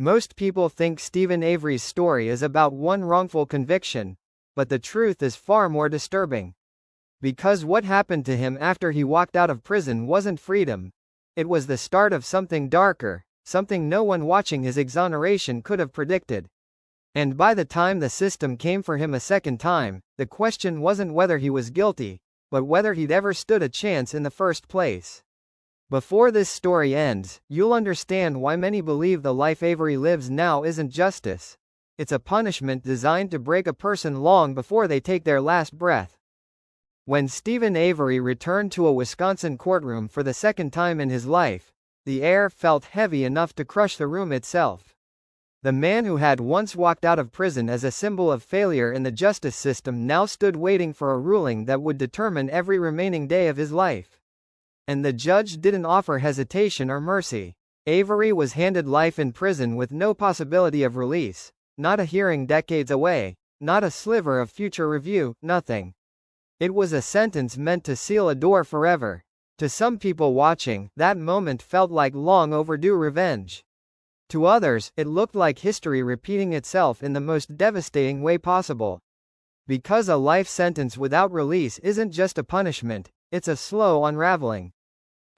Most people think Steven Avery's story is about one wrongful conviction, but the truth is far more disturbing. Because what happened to him after he walked out of prison wasn't freedom. It was the start of something darker, something no one watching his exoneration could have predicted. And by the time the system came for him a second time, the question wasn't whether he was guilty, but whether he'd ever stood a chance in the first place. Before this story ends, you'll understand why many believe the life Avery lives now isn't justice. It's a punishment designed to break a person long before they take their last breath. When Steven Avery returned to a Wisconsin courtroom for the second time in his life, the air felt heavy enough to crush the room itself. The man who had once walked out of prison as a symbol of failure in the justice system now stood waiting for a ruling that would determine every remaining day of his life. And the judge didn't offer hesitation or mercy. Avery was handed life in prison with no possibility of release, not a hearing decades away, not a sliver of future review, nothing. It was a sentence meant to seal a door forever. To some people watching, that moment felt like long overdue revenge. To others, it looked like history repeating itself in the most devastating way possible. Because a life sentence without release isn't just a punishment, it's a slow unraveling.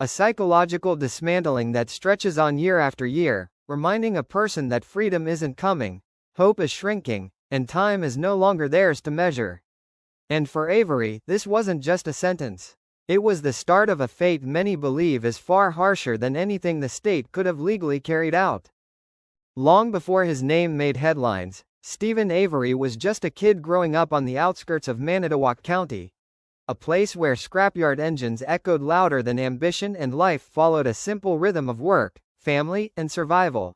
A psychological dismantling that stretches on year after year, reminding a person that freedom isn't coming, hope is shrinking, and time is no longer theirs to measure. And for Avery, this wasn't just a sentence. It was the start of a fate many believe is far harsher than anything the state could have legally carried out. Long before his name made headlines, Steven Avery was just a kid growing up on the outskirts of Manitowoc County, a place where scrapyard engines echoed louder than ambition and life followed a simple rhythm of work, family, and survival.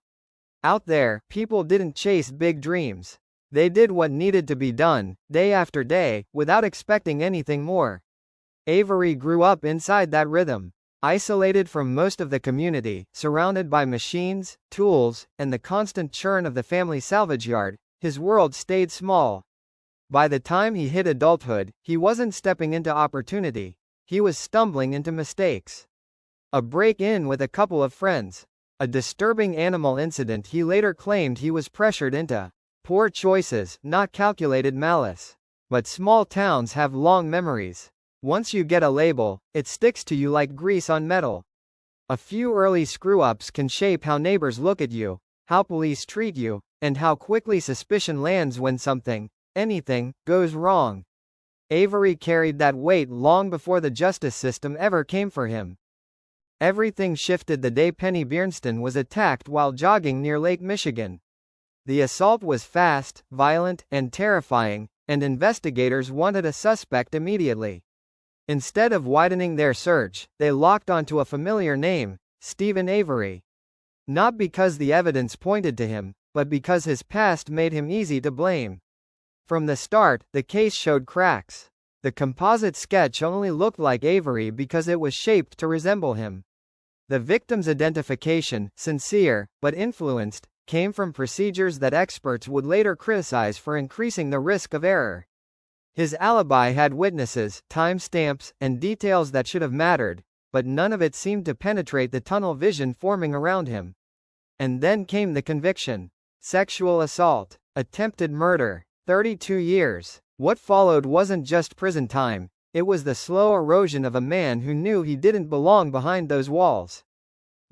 Out there, people didn't chase big dreams. They did what needed to be done, day after day, without expecting anything more. Avery grew up inside that rhythm. Isolated from most of the community, surrounded by machines, tools, and the constant churn of the family salvage yard, his world stayed small. By the time he hit adulthood, he wasn't stepping into opportunity, he was stumbling into mistakes. A break-in with a couple of friends. A disturbing animal incident he later claimed he was pressured into. Poor choices, not calculated malice. But small towns have long memories. Once you get a label, it sticks to you like grease on metal. A few early screw-ups can shape how neighbors look at you, how police treat you, and how quickly suspicion lands when something, anything, goes wrong. Avery carried that weight long before the justice system ever came for him. Everything shifted the day Penny Bjornston was attacked while jogging near Lake Michigan. The assault was fast, violent, and terrifying, and investigators wanted a suspect immediately. Instead of widening their search, they locked onto a familiar name, Steven Avery. Not because the evidence pointed to him, but because his past made him easy to blame. From the start, the case showed cracks. The composite sketch only looked like Avery because it was shaped to resemble him. The victim's identification, sincere, but influenced, came from procedures that experts would later criticize for increasing the risk of error. His alibi had witnesses, timestamps, and details that should have mattered, but none of it seemed to penetrate the tunnel vision forming around him. And then came the conviction. Sexual assault. Attempted murder. 32 years. What followed wasn't just prison time, it was the slow erosion of a man who knew he didn't belong behind those walls.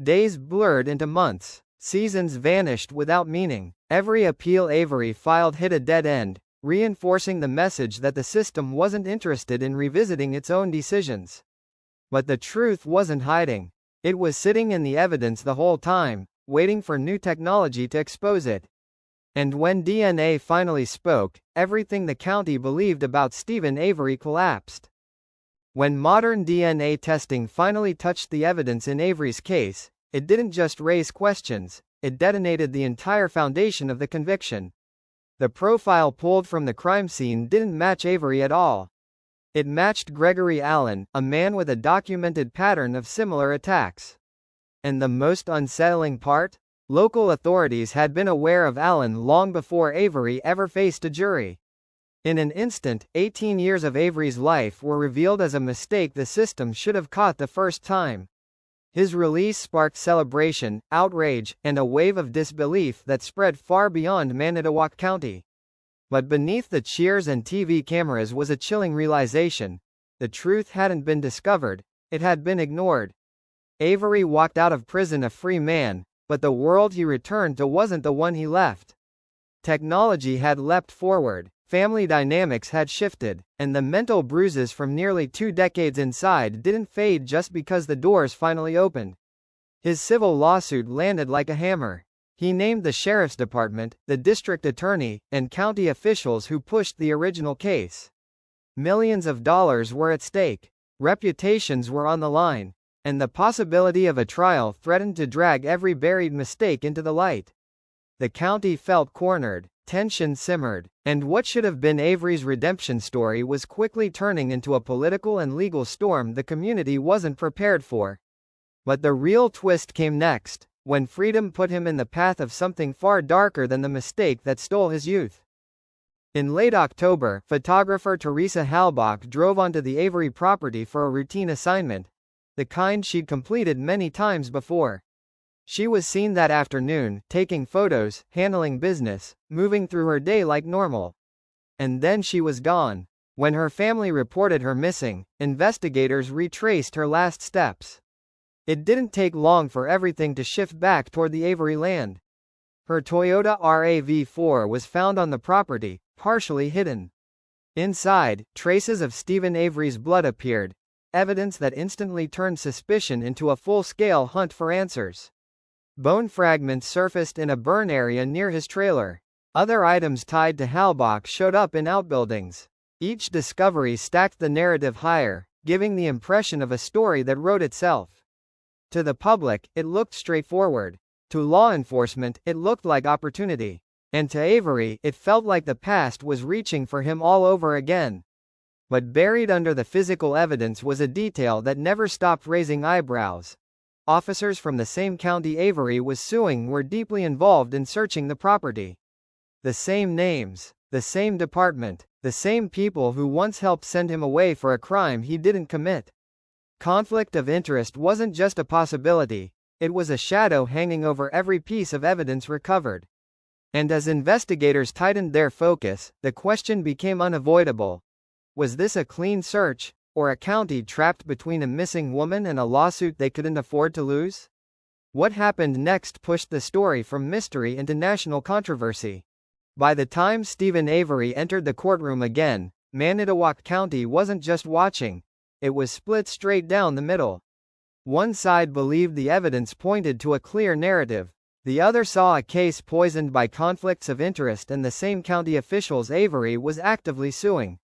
Days blurred into months. Seasons vanished without meaning. Every appeal Avery filed hit a dead end, reinforcing the message that the system wasn't interested in revisiting its own decisions. But the truth wasn't hiding. It was sitting in the evidence the whole time, waiting for new technology to expose it. And when DNA finally spoke, everything the county believed about Steven Avery collapsed. When modern DNA testing finally touched the evidence in Avery's case, it didn't just raise questions, it detonated the entire foundation of the conviction. The profile pulled from the crime scene didn't match Avery at all. It matched Gregory Allen, a man with a documented pattern of similar attacks. And the most unsettling part? Local authorities had been aware of Allen long before Avery ever faced a jury. In an instant, 18 years of Avery's life were revealed as a mistake the system should have caught the first time. His release sparked celebration, outrage, and a wave of disbelief that spread far beyond Manitowoc County. But beneath the cheers and TV cameras was a chilling realization. The truth hadn't been discovered, it had been ignored. Avery walked out of prison a free man, but the world he returned to wasn't the one he left. Technology had leapt forward, family dynamics had shifted, and the mental bruises from nearly 2 decades inside didn't fade just because the doors finally opened. His civil lawsuit landed like a hammer. He named the sheriff's department, the district attorney, and county officials who pushed the original case. Millions of dollars were at stake. Reputations were on the line, and the possibility of a trial threatened to drag every buried mistake into the light. The county felt cornered, tension simmered, and what should have been Avery's redemption story was quickly turning into a political and legal storm the community wasn't prepared for. But the real twist came next, when freedom put him in the path of something far darker than the mistake that stole his youth. In late October, photographer Teresa Halbach drove onto the Avery property for a routine assignment, the kind she'd completed many times before. She was seen that afternoon, taking photos, handling business, moving through her day like normal. And then she was gone. When her family reported her missing, investigators retraced her last steps. It didn't take long for everything to shift back toward the Avery land. Her Toyota RAV4 was found on the property, partially hidden. Inside, traces of Steven Avery's blood appeared, evidence that instantly turned suspicion into a full-scale hunt for answers. Bone fragments surfaced in a burn area near his trailer. Other items tied to Halbach showed up in outbuildings. Each discovery stacked the narrative higher, giving the impression of a story that wrote itself. To the public, it looked straightforward. To law enforcement, it looked like opportunity. And to Avery, it felt like the past was reaching for him all over again. But buried under the physical evidence was a detail that never stopped raising eyebrows. Officers from the same county Avery was suing were deeply involved in searching the property. The same names, the same department, the same people who once helped send him away for a crime he didn't commit. Conflict of interest wasn't just a possibility, it was a shadow hanging over every piece of evidence recovered. And as investigators tightened their focus, the question became unavoidable. Was this a clean search, or a county trapped between a missing woman and a lawsuit they couldn't afford to lose? What happened next pushed the story from mystery into national controversy. By the time Steven Avery entered the courtroom again, Manitowoc County wasn't just watching, it was split straight down the middle. One side believed the evidence pointed to a clear narrative, the other saw a case poisoned by conflicts of interest and the same county officials Avery was actively suing.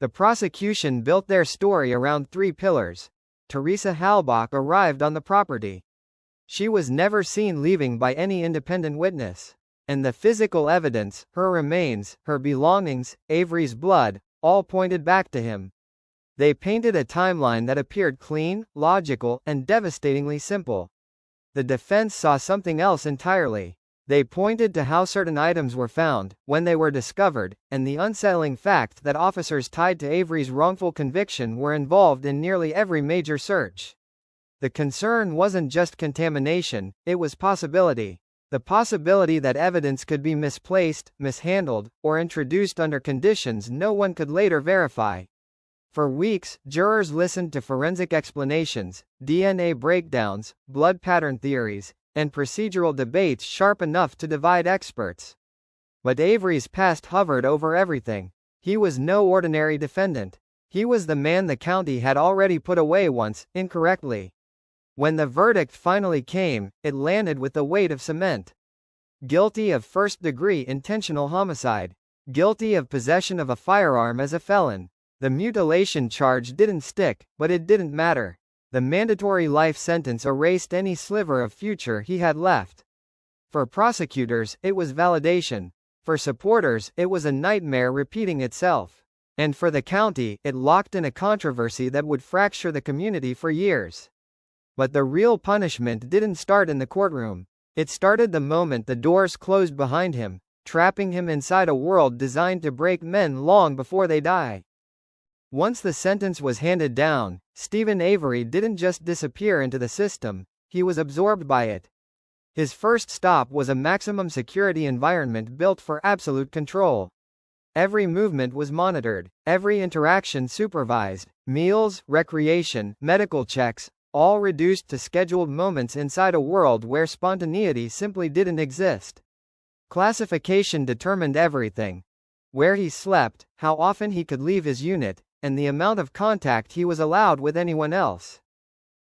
The prosecution built their story around 3 pillars. Teresa Halbach arrived on the property. She was never seen leaving by any independent witness. And the physical evidence, her remains, her belongings, Avery's blood, all pointed back to him. They painted a timeline that appeared clean, logical, and devastatingly simple. The defense saw something else entirely. They pointed to how certain items were found, when they were discovered, and the unsettling fact that officers tied to Avery's wrongful conviction were involved in nearly every major search. The concern wasn't just contamination, it was possibility. The possibility that evidence could be misplaced, mishandled, or introduced under conditions no one could later verify. For weeks, jurors listened to forensic explanations, DNA breakdowns, blood pattern theories, and procedural debates sharp enough to divide experts. But Avery's past hovered over everything. He was no ordinary defendant. He was the man the county had already put away once, incorrectly. When the verdict finally came, it landed with the weight of cement. Guilty of first-degree intentional homicide. Guilty of possession of a firearm as a felon. The mutilation charge didn't stick, but it didn't matter. The mandatory life sentence erased any sliver of future he had left. For prosecutors, it was validation. For supporters, it was a nightmare repeating itself. And for the county, it locked in a controversy that would fracture the community for years. But the real punishment didn't start in the courtroom. It started the moment the doors closed behind him, trapping him inside a world designed to break men long before they die. Once the sentence was handed down, Steven Avery didn't just disappear into the system, he was absorbed by it. His first stop was a maximum security environment built for absolute control. Every movement was monitored, every interaction supervised, meals, recreation, medical checks, all reduced to scheduled moments inside a world where spontaneity simply didn't exist. Classification determined everything: where he slept, how often he could leave his unit, and the amount of contact he was allowed with anyone else.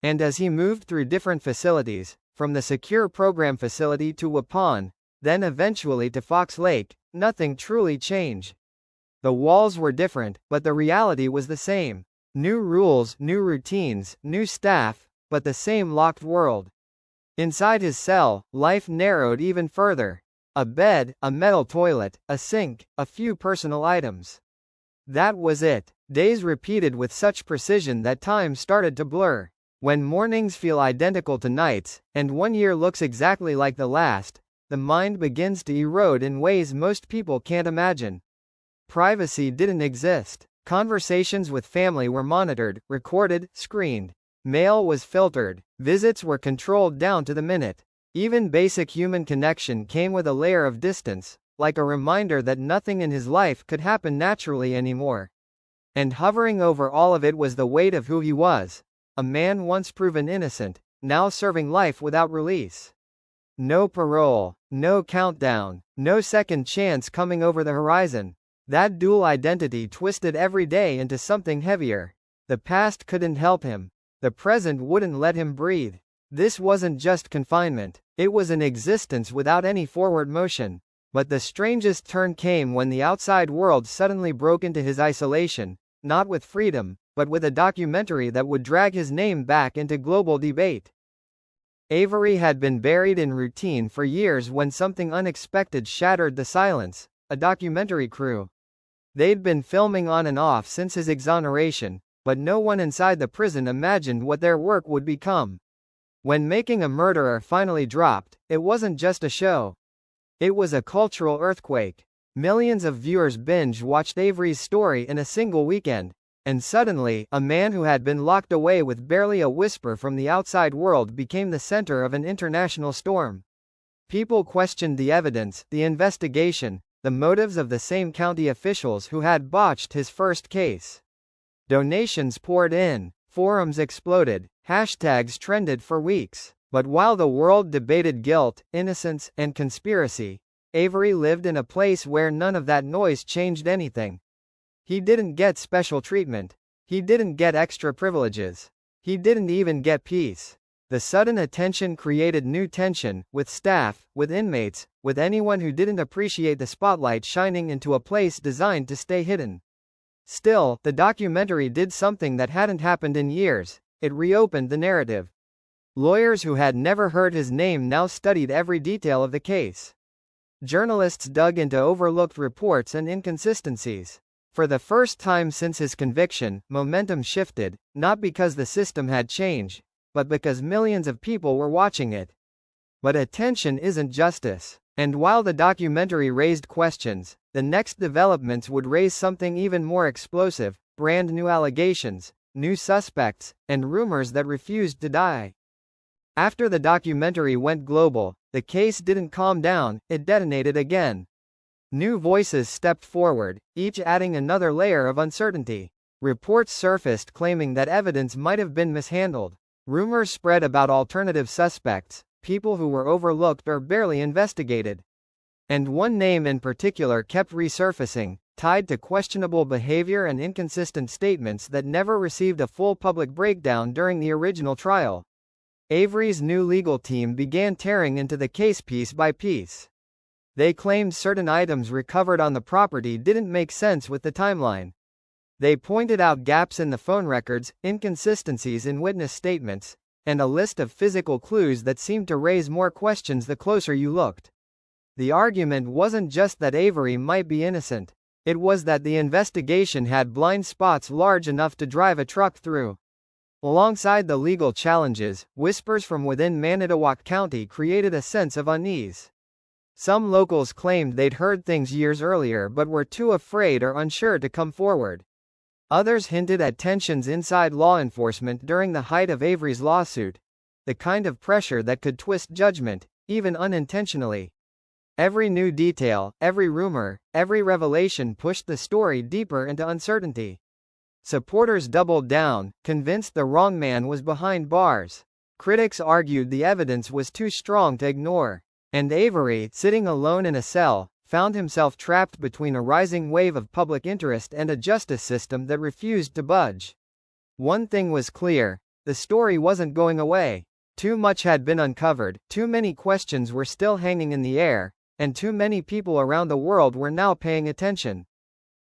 And as he moved through different facilities, from the secure program facility to Waupun, then eventually to Fox Lake, nothing truly changed. The walls were different, but the reality was the same. New rules, new routines, new staff, but the same locked world. Inside his cell, life narrowed even further. A bed, a metal toilet, a sink, a few personal items. That was it. Days repeated with such precision that time started to blur. When mornings feel identical to nights, and one year looks exactly like the last, the mind begins to erode in ways most people can't imagine. Privacy didn't exist. Conversations with family were monitored, recorded, screened. Mail was filtered. Visits were controlled down to the minute. Even basic human connection came with a layer of distance, like a reminder that nothing in his life could happen naturally anymore. And hovering over all of it was the weight of who he was, a man once proven innocent, now serving life without release. No parole, no countdown, no second chance coming over the horizon. That dual identity twisted every day into something heavier. The past couldn't help him. The present wouldn't let him breathe. This wasn't just confinement. It was an existence without any forward motion. But the strangest turn came when the outside world suddenly broke into his isolation, not with freedom, but with a documentary that would drag his name back into global debate. Avery had been buried in routine for years when something unexpected shattered the silence: a documentary crew. They'd been filming on and off since his exoneration, but no one inside the prison imagined what their work would become. When Making a Murderer finally dropped, it wasn't just a show. It was a cultural earthquake. Millions of viewers binge-watched Avery's story in a single weekend, and suddenly, a man who had been locked away with barely a whisper from the outside world became the center of an international storm. People questioned the evidence, the investigation, the motives of the same county officials who had botched his first case. Donations poured in, forums exploded, hashtags trended for weeks. But while the world debated guilt, innocence, and conspiracy, Avery lived in a place where none of that noise changed anything. He didn't get special treatment. He didn't get extra privileges. He didn't even get peace. The sudden attention created new tension, with staff, with inmates, with anyone who didn't appreciate the spotlight shining into a place designed to stay hidden. Still, the documentary did something that hadn't happened in years: it reopened the narrative. Lawyers who had never heard his name now studied every detail of the case. Journalists dug into overlooked reports and inconsistencies. For the first time since his conviction, momentum shifted, not because the system had changed, but because millions of people were watching it. But attention isn't justice. And while the documentary raised questions, the next developments would raise something even more explosive: brand new allegations, new suspects, and rumors that refused to die. After the documentary went global, the case didn't calm down, it detonated again. New voices stepped forward, each adding another layer of uncertainty. Reports surfaced claiming that evidence might have been mishandled. Rumors spread about alternative suspects, people who were overlooked or barely investigated. And one name in particular kept resurfacing, tied to questionable behavior and inconsistent statements that never received a full public breakdown during the original trial. Avery's new legal team began tearing into the case piece by piece. They claimed certain items recovered on the property didn't make sense with the timeline. They pointed out gaps in the phone records, inconsistencies in witness statements, and a list of physical clues that seemed to raise more questions the closer you looked. The argument wasn't just that Avery might be innocent. It was that the investigation had blind spots large enough to drive a truck through. Alongside the legal challenges, whispers from within Manitowoc County created a sense of unease. Some locals claimed they'd heard things years earlier but were too afraid or unsure to come forward. Others hinted at tensions inside law enforcement during the height of Avery's lawsuit, the kind of pressure that could twist judgment, even unintentionally. Every new detail, every rumor, every revelation pushed the story deeper into uncertainty. Supporters doubled down, convinced the wrong man was behind bars. Critics argued the evidence was too strong to ignore. And Avery, sitting alone in a cell, found himself trapped between a rising wave of public interest and a justice system that refused to budge. One thing was clear: the story wasn't going away. Too much had been uncovered, too many questions were still hanging in the air, and too many people around the world were now paying attention.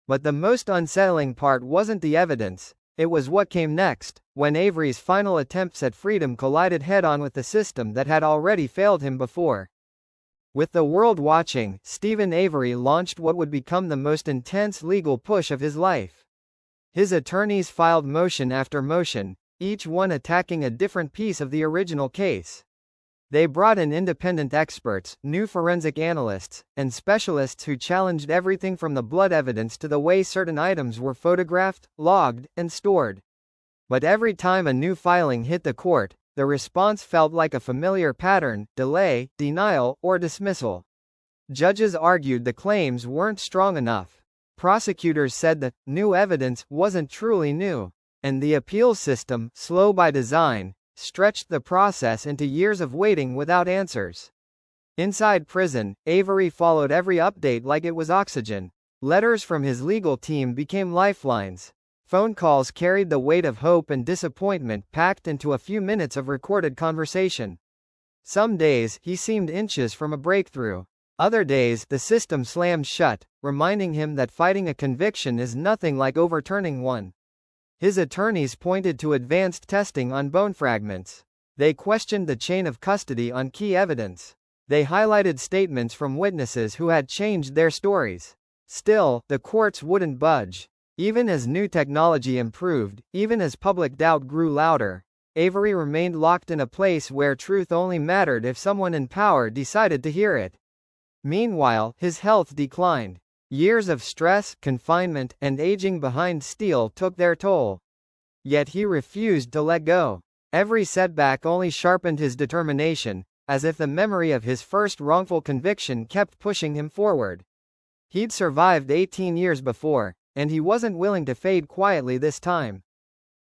But the most unsettling part wasn't the evidence, it was what came next, when Avery's final attempts at freedom collided head-on with the system that had already failed him before. With the world watching, Steven Avery launched what would become the most intense legal push of his life. His attorneys filed motion after motion, each one attacking a different piece of the original case. They brought in independent experts, new forensic analysts, and specialists who challenged everything from the blood evidence to the way certain items were photographed, logged, and stored. But every time a new filing hit the court, the response felt like a familiar pattern: delay, denial, or dismissal. Judges argued the claims weren't strong enough. Prosecutors said the new evidence wasn't truly new. And the appeals system, slow by design, stretched the process into years of waiting without answers. Inside prison, Avery followed every update like it was oxygen. Letters from his legal team became lifelines. Phone calls carried the weight of hope and disappointment packed into a few minutes of recorded conversation. Some days, he seemed inches from a breakthrough. Other days, the system slammed shut, reminding him that fighting a conviction is nothing like overturning one. His attorneys pointed to advanced testing on bone fragments. They questioned the chain of custody on key evidence. They highlighted statements from witnesses who had changed their stories. Still, the courts wouldn't budge. Even as new technology improved, even as public doubt grew louder, Avery remained locked in a place where truth only mattered if someone in power decided to hear it. Meanwhile, his health declined. Years of stress, confinement, and aging behind steel took their toll. Yet he refused to let go. Every setback only sharpened his determination, as if the memory of his first wrongful conviction kept pushing him forward. He'd survived 18 years before, and he wasn't willing to fade quietly this time.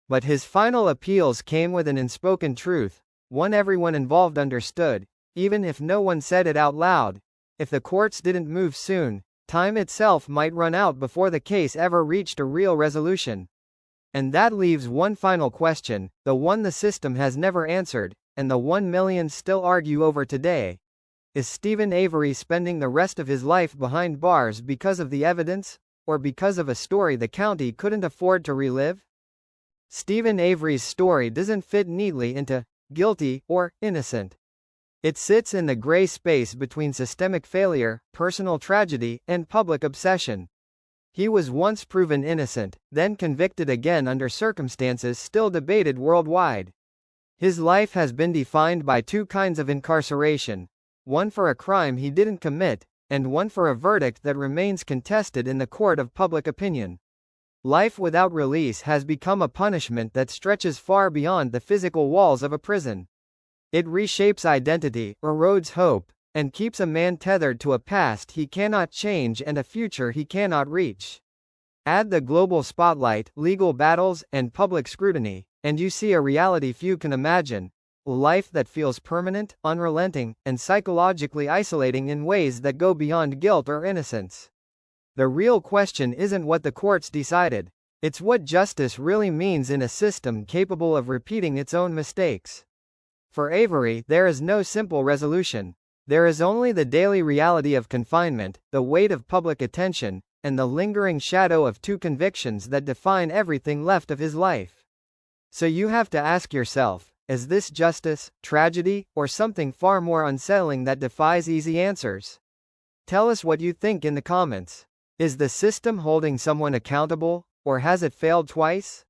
But his final appeals came with an unspoken truth, one everyone involved understood, even if no one said it out loud. If the courts didn't move soon, time itself might run out before the case ever reached a real resolution. And that leaves one final question, the one the system has never answered, and the one millions still argue over today. Is Steven Avery spending the rest of his life behind bars because of the evidence, or because of a story the county couldn't afford to relive? Steven Avery's story doesn't fit neatly into guilty or innocent. It sits in the gray space between systemic failure, personal tragedy, and public obsession. He was once proven innocent, then convicted again under circumstances still debated worldwide. His life has been defined by two kinds of incarceration: one for a crime he didn't commit, and one for a verdict that remains contested in the court of public opinion. Life without release has become a punishment that stretches far beyond the physical walls of a prison. It reshapes identity, erodes hope, and keeps a man tethered to a past he cannot change and a future he cannot reach. Add the global spotlight, legal battles, and public scrutiny, and you see a reality few can imagine: a life that feels permanent, unrelenting, and psychologically isolating in ways that go beyond guilt or innocence. The real question isn't what the courts decided, it's what justice really means in a system capable of repeating its own mistakes. For Avery, there is no simple resolution. There is only the daily reality of confinement, the weight of public attention, and the lingering shadow of two convictions that define everything left of his life. So you have to ask yourself, is this justice, tragedy, or something far more unsettling that defies easy answers? Tell us what you think in the comments. Is the system holding someone accountable, or has it failed twice?